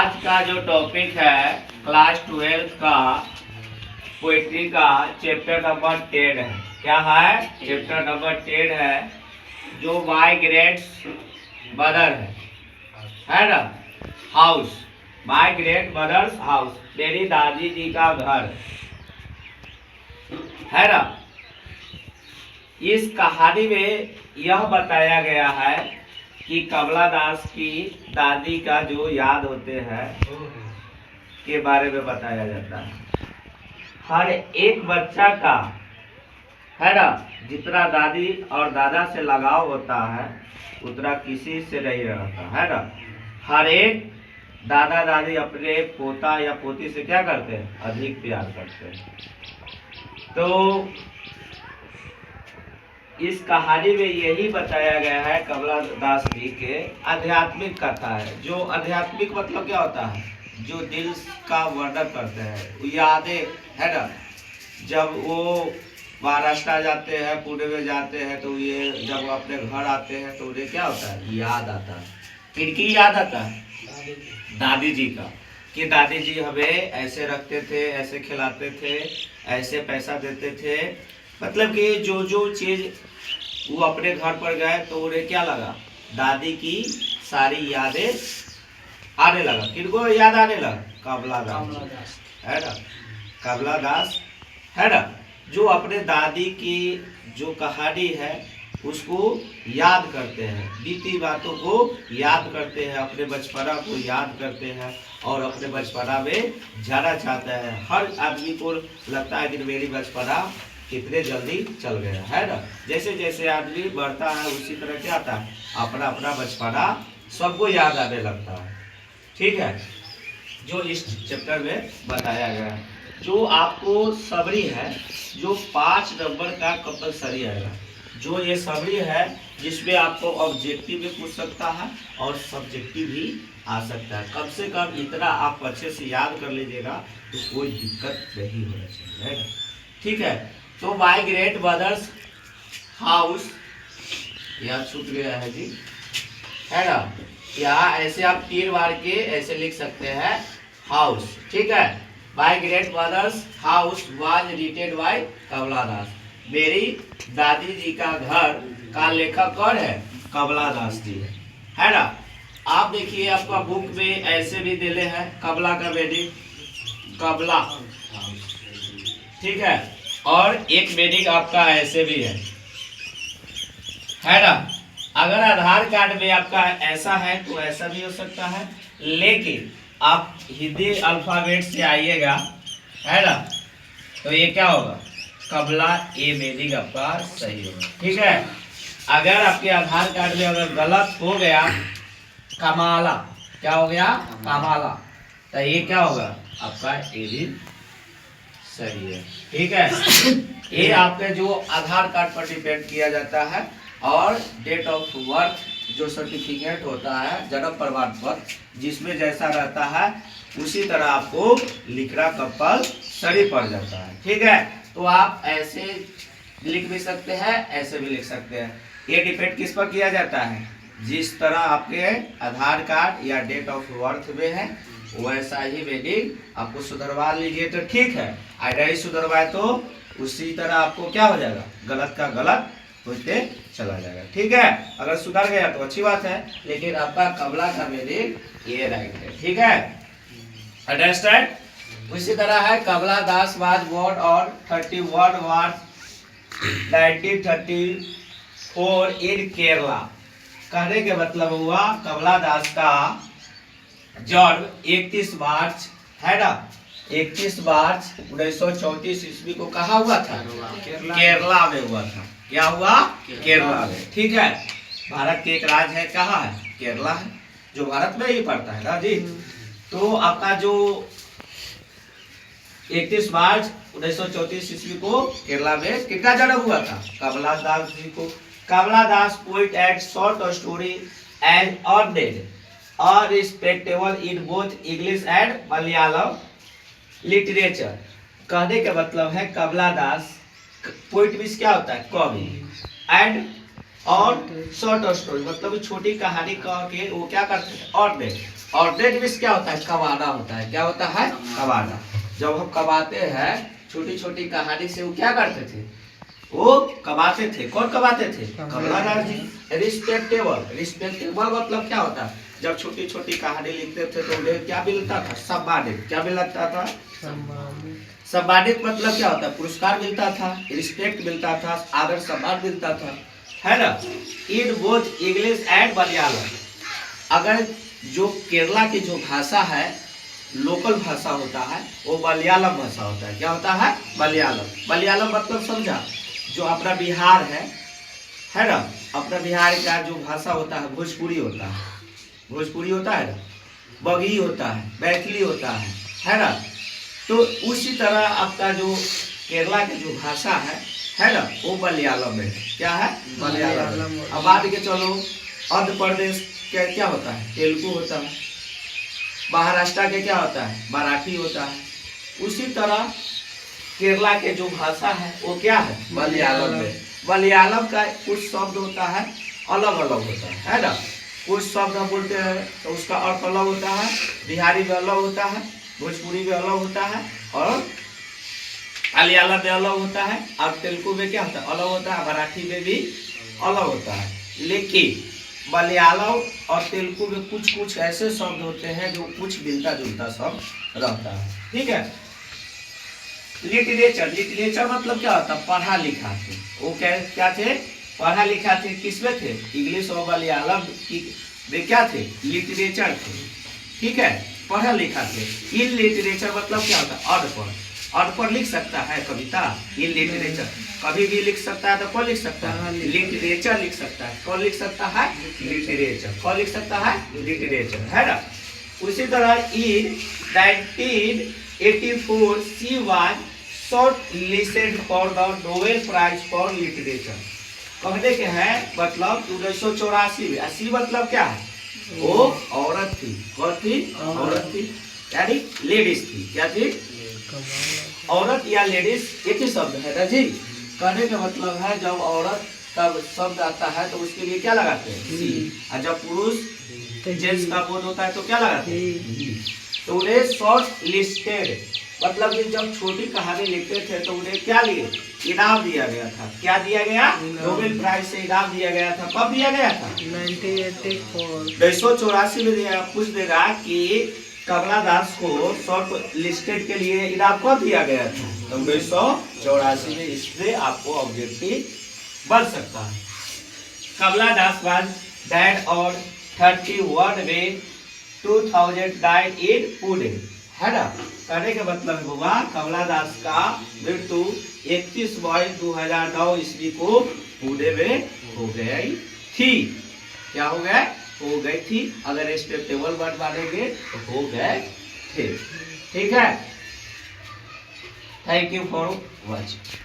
आज का जो टॉपिक है क्लास 12 का पोइट्री का चैप्टर नंबर 10 है। क्या है? चैप्टर नंबर 10 है जो माय ग्रेट मदर है ना, house, my great mother's house, मेरी दादी जी का घर है ना। इस कहानी में यह बताया गया है कि कमला दास की दादी का जो याद होते हैं के बारे में बताया जाता है। हर एक बच्चा का है ना, जितना दादी और दादा से लगाव होता है उतना किसी से नहीं रहता है ना। हर एक दादा दादी अपने पोता या पोती से क्या करते हैं? अधिक प्यार करते हैं। तो इस कहानी में यही बताया गया है कमला दास जी के आध्यात्मिक कथा है। जो आध्यात्मिक मतलब क्या होता है? जो दिल का वर्णन करते हैं, यादें है ना। जब वो महाराष्ट्र जाते हैं, पुणे में जाते हैं, तो ये जब अपने घर आते हैं तो उन्हें क्या होता है? याद आता है। किनकी याद आता है? दादी जी का, कि दादी जी हमें ऐसे रखते थे, ऐसे खिलाते थे, ऐसे पैसा देते थे। मतलब कि जो जो चीज वो अपने घर पर गए तो उन्हें क्या लगा? दादी की सारी यादें आने लगा। किनको याद आने लगा? कमला दास है ना, कमला दास है ना, जो अपने दादी की जो कहानी है उसको याद करते हैं, बीती बातों को याद करते हैं, अपने बचपना को याद करते हैं और अपने बचपना में जाना चाहते हैं। हर आदमी को लगता है कि मेरी बचपना कितने जल्दी चल गया है ना। जैसे जैसे आदमी बढ़ता है उसी तरह क्या आता है? अपना अपना बचपना सबको याद आने लगता है। ठीक है, जो इस चैप्टर में बताया गया है। जो आपको सबरी है, जो 5 नंबर का कंपलसरी आएगा। जो ये सबरी है जिसमें आपको ऑब्जेक्टिव भी पूछ सकता है और सब्जेक्टिव भी आ सकता है। कम से कम इतना आप अच्छे से याद कर लीजिएगा तो कोई दिक्कत नहीं होना चाहिए, है ना। ठीक है, तो माय ग्रेट मदर्स हाउस यह छूट गया है जी, है ना। यहाँ ऐसे आप 3 बार के ऐसे लिख सकते हैं हाउस। ठीक है, my great mother's house was written by Kamala Das. मेरी दादी जी का घर का लेखक कौन है? कमला दास जी है ना। आप देखिए आपका बुक में ऐसे भी दिले हैं कमला का मीनिंग, कमला, ठीक है। और एक मीनिंग आपका ऐसे भी है ना। अगर आधार कार्ड में आपका ऐसा है तो ऐसा भी हो सकता है, लेकिन आप हिंदी अल्फाबेट से आइएगा है ना, तो ये क्या होगा? कमला, ये मीनिंग आपका सही होगा। ठीक है, अगर आपके आधार कार्ड में अगर गलत हो गया कमाला, क्या हो गया? कमाला, तो ये क्या होगा? आपका ये भी सही है। ठीक है, ये आपके जो आधार कार्ड पर डिपेंड किया जाता है और डेट ऑफ बर्थ जो सर्टिफिकेट होता है, जन्म प्रमाण पत्र, जिसमें जैसा रहता है उसी तरह आपको लिखना कंपलसरी पड़ जाता है। ठीक है, तो आप ऐसे लिख भी सकते हैं, ऐसे भी लिख सकते हैं। ये डिपेंड किस पर किया जाता है? जिस तरह आपके आधार कार्ड या डेट ऑफ बर्थ में है वैसा ही मीनिंग आपको सुधरवा लीजिए तो ठीक है, नहीं सुधरवाए तो उसी तरह आपको क्या हो जाएगा? गलत का गलत होते चला जाएगा। ठीक है, अगर सुधर गया तो अच्छी बात है, लेकिन आपका कमला का मीनिंग ये राइट है। ठीक है, अंडरस्टैंड। उसी तरह है कमला दास वाज बोर्न ऑन 31 मार्च 1934 इन केरला। कहने के मतलब हुआ कमला दास का जन्म 31 मार्च है ना, 31 मार्च 1934 ईस्वी को कहा हुआ था? केरला में हुआ था। क्या हुआ? केरला में। ठीक है, भारत के एक राज्य है, कहाँ है? केरला है, जो भारत में ही पड़ता है ना जी। तो आपका जो 31 मार्च 1934 ईस्वी को केरला में कितना जन्म हुआ था? कमला दास जी को। Kamala Das poet and short story and earned और respectable in both English and Malayalam literature. कहने का मतलब है कमला दास पोइट मींस क्या होता है? कवि, एंड और शॉर्ट स्टोरी मतलब छोटी कहानी कह के वो क्या करते थे? और और डेड मीन्स क्या होता है? कबाड़ा होता है। क्या होता है? कबाड़ा। जब हम कबाते हैं, छोटी छोटी कहानी से वो क्या करते थे? वो कबाते थे। कौन कबाते थे? कमला दास जी। रिस्पेक्टेबल, रिस्पेक्टेबल मतलब क्या होता है? जब छोटी छोटी कहानी लिखते थे तो उन्हें क्या मिलता था? सम्मानित। क्या मिलता था? सम्मानित मतलब क्या होता है? पुरस्कार मिलता था, रिस्पेक्ट मिलता था, आदर सम्मान मिलता था, है ना? इन बोथ इंग्लिश एंड मलयालम। अगर जो केरला की जो भाषा है, लोकल भाषा होता है, वो मलयालम भाषा होता है। क्या होता है? मलयालम। मलयालम मतलब समझा? जो अपना बिहार है ना? अपना बिहार का जो भाषा होता है भोजपुरी होता है। भोजपुरी होता है ना, बघी होता है, मैथिली होता है ना? तो उसी तरह आपका जो केरला की जो भाषा है ना, वो मलयालम है। क्या है? मलयालम। अब बात के चलो, आंध्र प्रदेश के क्या होता है? तेलुगु होता है। महाराष्ट्र के क्या होता है? मराठी होता है। उसी तरह केरला के जो भाषा है वो क्या है? मलयालम है। मलयालम का कुछ शब्द होता है अलग अलग होता है ना? कुछ शब्द हम बोलते हैं तो उसका अर्थ अलग होता है, बिहारी में अलग होता है, भोजपुरी में अलग होता है, और मलयालम में अलग होता है, और तेलुगु में क्या होता है? अलग होता है, मराठी में भी अलग होता है। लेकिन मलयालम और तेलुगु में कुछ कुछ ऐसे शब्द होते हैं जो कुछ मिलता जुलता शब्द रहता है। ठीक है। लिटरेचर, लिटरेचर मतलब क्या होता है? पढ़ा लिखा थे। वो क्या थे? पढ़ा लिखा थे। किसमें थे? इंग्लिश और मलयालम की वे क्या थे? लिटरेचर थे। ठीक है, पढ़ा लिखा थे। इन लिटरेचर मतलब क्या होता है? अनपढ़। अनपढ़ लिख सकता है कविता? इन लिटरेचर कभी भी लिख सकता है। तो कौन लिख सकता है? लिटरेचर लिख सकता है। कौन लिख सकता है? लिटरेचर। कौन लिख सकता है? लिटरेचर, है ना? उसी तरह इन 1984 she was shortlisted for the Nobel Prize for Literature। कहने के है मतलब 1984 में। सी मतलब क्या है? वो औरत थी। कौन थी? औरत थी, यानी लेडीज थी। क्या थी? औरत या लेडीज एक ही शब्द है ना जी। कहने का मतलब है जब औरत का शब्द आता है तो उसके लिए क्या लगाते हैं? सी। और जब पुरुष जेंट्स का बोध होता है तो क्या लगाते हैं? तो उन्हें शॉर्ट लिस्टेड मतलब कि जब छोटी कहानी लिखते थे तो उन्हें क्या लिए? इनाम दिया गया था। क्या दिया गया? नोबेल प्राइज से इनाम दिया गया था। कब दिया गया था? 1984 में दिया। पूछ देगा कि कमला दास को शॉर्ट लिस्टेड के लिए इनाम कब दिया गया था? 1984 में। इससे आपको ऑब्जेक्टिव बन सकता है। कमला दास was died on 31 May 2009 in Pune, है ना? कहने का मतलब होगा कमला दास का मृत्यु 31 मई 2009 ईस्वी को पुणे में हो गई थी। क्या हो गए? हो गई थी। अगर रिस्पेक्टेबल वर्ड मानेंगे तो हो गए थे। ठीक है। Thank you for watching.